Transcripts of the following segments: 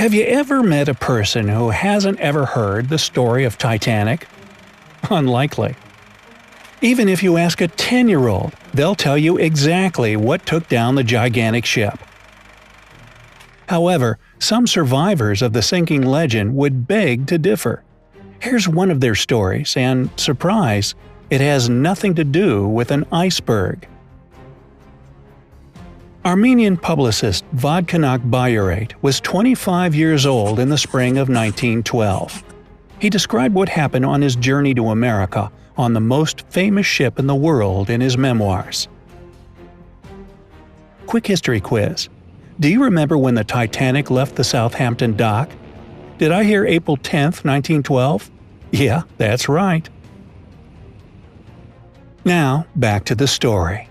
Have you ever met a person who hasn't ever heard the story of Titanic? Unlikely. Even if you ask a 10-year-old, they'll tell you exactly what took down the gigantic ship. However, some survivors of the sinking legend would beg to differ. Here's one of their stories, and surprise, it has nothing to do with an iceberg. Armenian publicist Vaghinak Byurat was 25 years old in the spring of 1912. He described what happened on his journey to America on the most famous ship in the world in his memoirs. Quick history quiz. Do you remember when the Titanic left the Southampton dock? Did I hear April 10, 1912? Yeah, that's right. Now, back to the story.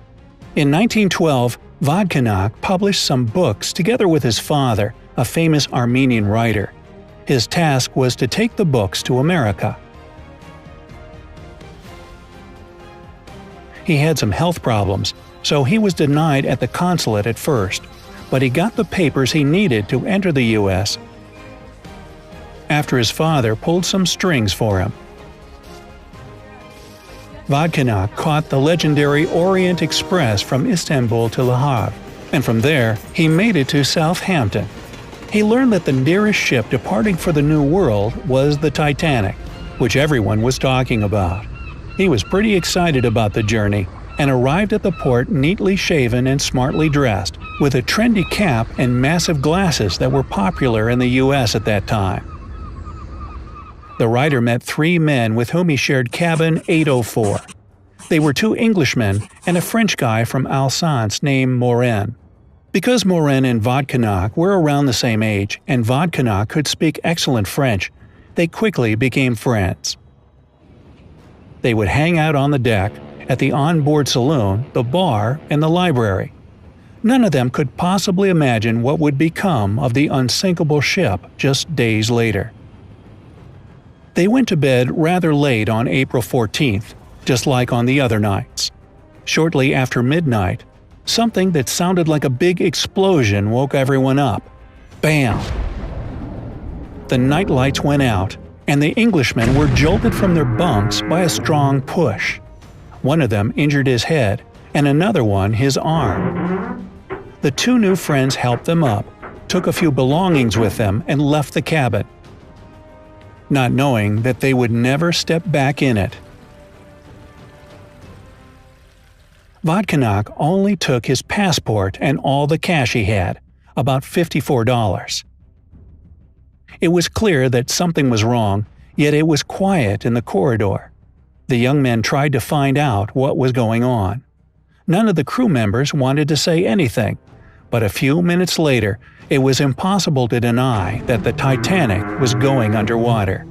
In 1912, Vaghinak published some books together with his father, a famous Armenian writer. His task was to take the books to America. He had some health problems, so he was denied at the consulate at first, but he got the papers he needed to enter the U.S. after his father pulled some strings for him. Vaghinak caught the legendary Orient Express from Istanbul to Le Havre, and from there he made it to Southampton. He learned that the nearest ship departing for the New World was the Titanic, which everyone was talking about. He was pretty excited about the journey and arrived at the port neatly shaven and smartly dressed, with a trendy cap and massive glasses that were popular in the U.S. at that time. The writer met three men with whom he shared cabin 804. They were two Englishmen and a French guy from Alsace named Morin. Because Morin and Vaghinak were around the same age and Vaghinak could speak excellent French, they quickly became friends. They would hang out on the deck, at the onboard saloon, the bar, and the library. None of them could possibly imagine what would become of the unsinkable ship just days later. They went to bed rather late on April 14th, just like on the other nights. Shortly after midnight, something that sounded like a big explosion woke everyone up. Bam! The night lights went out, and the Englishmen were jolted from their bunks by a strong push. One of them injured his head, and another one his arm. The two new friends helped them up, took a few belongings with them, and left the cabin, not knowing that they would never step back in it. Vaghinak only took his passport and all the cash he had, about $54. It was clear that something was wrong, yet it was quiet in the corridor. The young men tried to find out what was going on. None of the crew members wanted to say anything, but a few minutes later, it was impossible to deny that the Titanic was going underwater.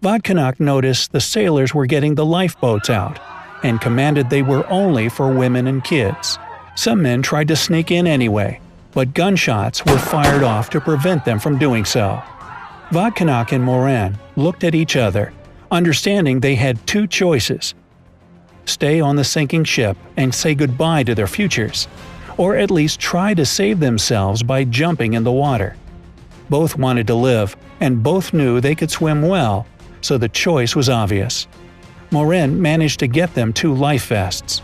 Vaghinak noticed the sailors were getting the lifeboats out, and commanded they were only for women and kids. Some men tried to sneak in anyway, but gunshots were fired off to prevent them from doing so. Vaghinak and Morin looked at each other, understanding they had two choices: stay on the sinking ship and say goodbye to their futures, or at least try to save themselves by jumping in the water. Both wanted to live, and both knew they could swim well, so the choice was obvious. Morin managed to get them 2 life vests.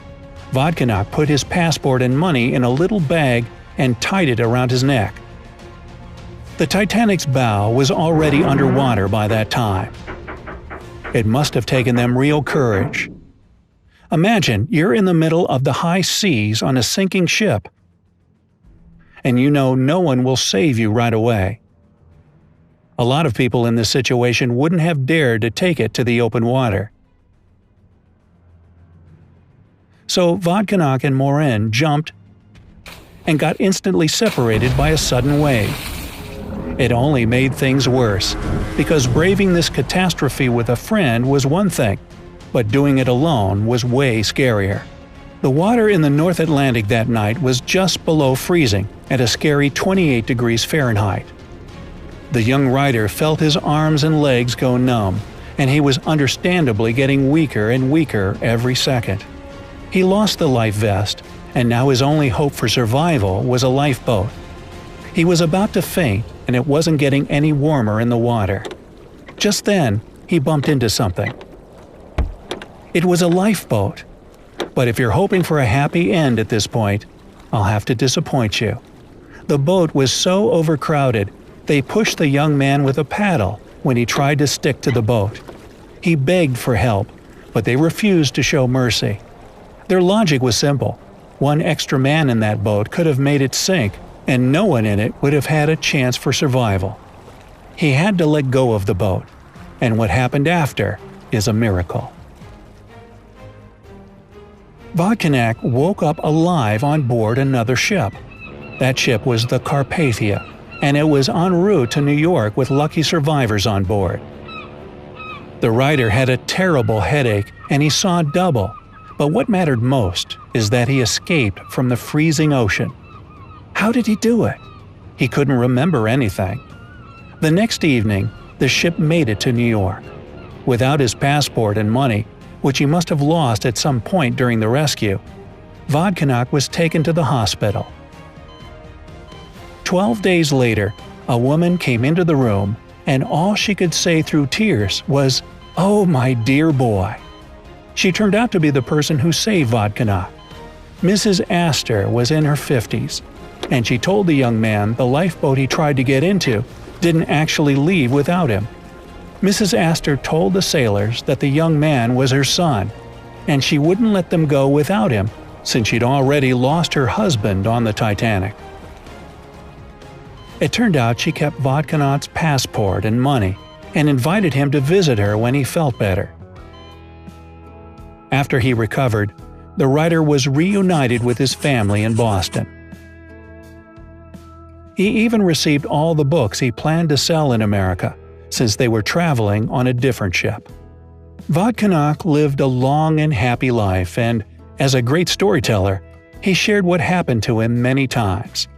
Vaghinak put his passport and money in a little bag and tied it around his neck. The Titanic's bow was already underwater by that time. It must have taken them real courage. Imagine you're in the middle of the high seas on a sinking ship, and you know no one will save you right away. A lot of people in this situation wouldn't have dared to take it to the open water. So Vaghinak and Morin jumped and got instantly separated by a sudden wave. It only made things worse, because braving this catastrophe with a friend was one thing, but doing it alone was way scarier. The water in the North Atlantic that night was just below freezing, at a scary 28 degrees Fahrenheit. The young writer felt his arms and legs go numb, and he was understandably getting weaker and weaker every second. He lost the life vest, and now his only hope for survival was a lifeboat. He was about to faint, and it wasn't getting any warmer in the water. Just then, he bumped into something. It was a lifeboat. But if you're hoping for a happy end at this point, I'll have to disappoint you. The boat was so overcrowded, they pushed the young man with a paddle when he tried to stick to the boat. He begged for help, but they refused to show mercy. Their logic was simple. One extra man in that boat could have made it sink, and no one in it would have had a chance for survival. He had to let go of the boat, and what happened after is a miracle. Vaghinak woke up alive on board another ship. That ship was the Carpathia, and it was en route to New York with lucky survivors on board. The writer had a terrible headache and he saw double, but what mattered most is that he escaped from the freezing ocean. How did he do it? He couldn't remember anything. The next evening, the ship made it to New York. Without his passport and money, which he must have lost at some point during the rescue, Vaghinak was taken to the hospital. 12 days later, a woman came into the room, and all she could say through tears was, "Oh, my dear boy." She turned out to be the person who saved Vaghinak. Mrs. Astor was in her 50s, and she told the young man the lifeboat he tried to get into didn't actually leave without him. Mrs. Astor told the sailors that the young man was her son, and she wouldn't let them go without him since she'd already lost her husband on the Titanic. It turned out she kept Vaghinak's passport and money and invited him to visit her when he felt better. After he recovered, the writer was reunited with his family in Boston. He even received all the books he planned to sell in America, since they were traveling on a different ship. Vaghinak lived a long and happy life, and, as a great storyteller, he shared what happened to him many times.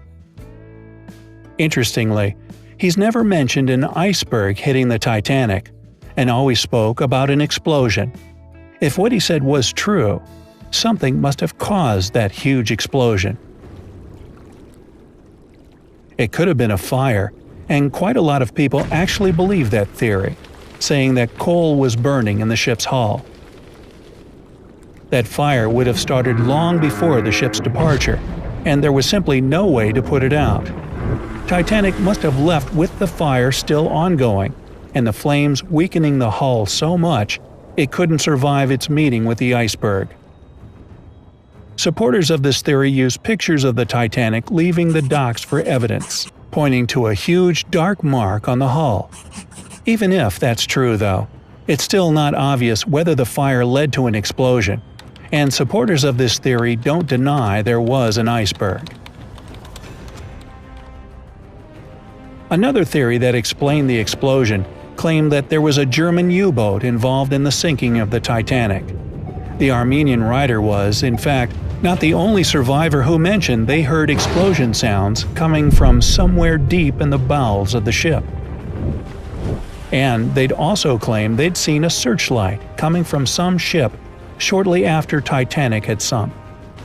Interestingly, he's never mentioned an iceberg hitting the Titanic, and always spoke about an explosion. If what he said was true, something must have caused that huge explosion. It could have been a fire, and quite a lot of people actually believe that theory, saying that coal was burning in the ship's hull. That fire would have started long before the ship's departure, and there was simply no way to put it out. Titanic must have left with the fire still ongoing, and the flames weakening the hull so much it couldn't survive its meeting with the iceberg. Supporters of this theory use pictures of the Titanic leaving the docks for evidence, pointing to a huge dark mark on the hull. Even if that's true, though, it's still not obvious whether the fire led to an explosion, and supporters of this theory don't deny there was an iceberg. Another theory that explained the explosion claimed that there was a German U-boat involved in the sinking of the Titanic. The Armenian writer was, in fact, not the only survivor who mentioned they heard explosion sounds coming from somewhere deep in the bowels of the ship. And they'd also claimed they'd seen a searchlight coming from some ship shortly after Titanic had sunk.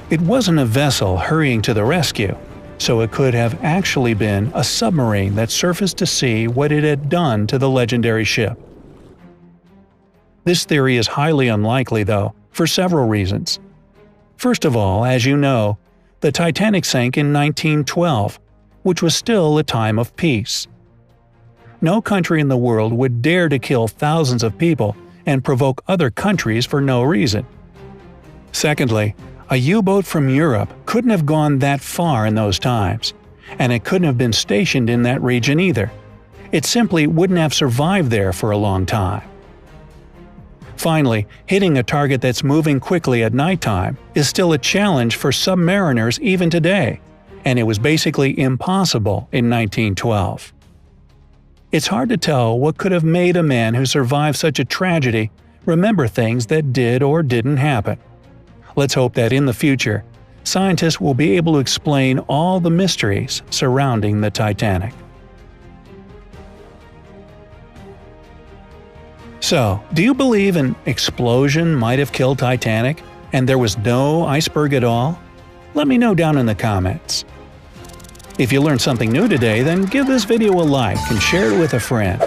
It wasn't a vessel hurrying to the rescue, so it could have actually been a submarine that surfaced to see what it had done to the legendary ship. This theory is highly unlikely, though, for several reasons. First of all, as you know, the Titanic sank in 1912, which was still a time of peace. No country in the world would dare to kill thousands of people and provoke other countries for no reason. Secondly, a U-boat from Europe couldn't have gone that far in those times, and it couldn't have been stationed in that region either. It simply wouldn't have survived there for a long time. Finally, hitting a target that's moving quickly at nighttime is still a challenge for submariners even today, and it was basically impossible in 1912. It's hard to tell what could have made a man who survived such a tragedy remember things that did or didn't happen. Let's hope that in the future, scientists will be able to explain all the mysteries surrounding the Titanic. So, do you believe an explosion might have killed Titanic, and there was no iceberg at all? Let me know down in the comments. If you learned something new today, then give this video a like and share it with a friend.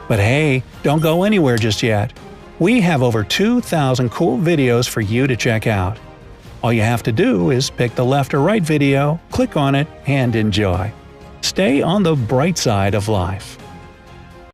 But hey, don't go anywhere just yet. We have over 2,000 cool videos for you to check out. All you have to do is pick the left or right video, click on it, and enjoy. Stay on the bright side of life.